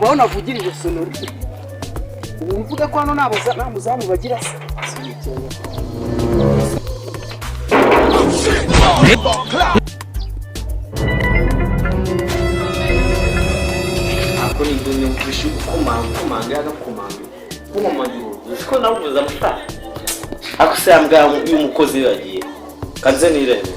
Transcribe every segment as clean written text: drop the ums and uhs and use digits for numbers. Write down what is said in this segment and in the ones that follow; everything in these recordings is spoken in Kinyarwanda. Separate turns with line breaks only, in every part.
urabona avugira iyo sonori umvuga ko hano namuzamu bagira se
ako ni ndumye mfishe kumanga yagakomanga kumamajuru siko navuza muta akusambwa y'umukozi yagiye kanze nirebe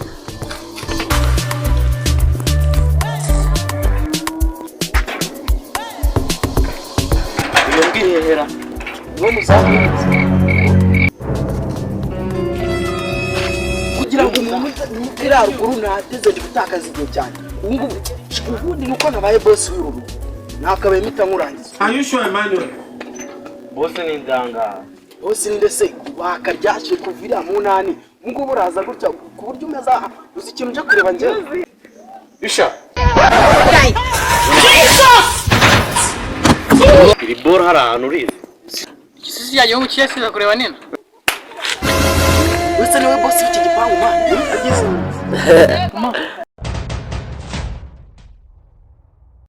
yongihera no muzamu
kugira ngo umuntu iraruguru nateze gutakaza igihe cyane ubundi nuko nabaye boss w'urugo nakabaye mita nkurangiza.
Are you sure, Emmanuel?
boss ni ndanga
boss ndese wakaryashe kuvira mu nani ngo buraza gutya ku buryo umeza uzi ikintu cyo kureba nje
isha iri bor harano urize
Sisi yaje mu cyese kureba nina
wese niwe boss w'iki gipangu man ageze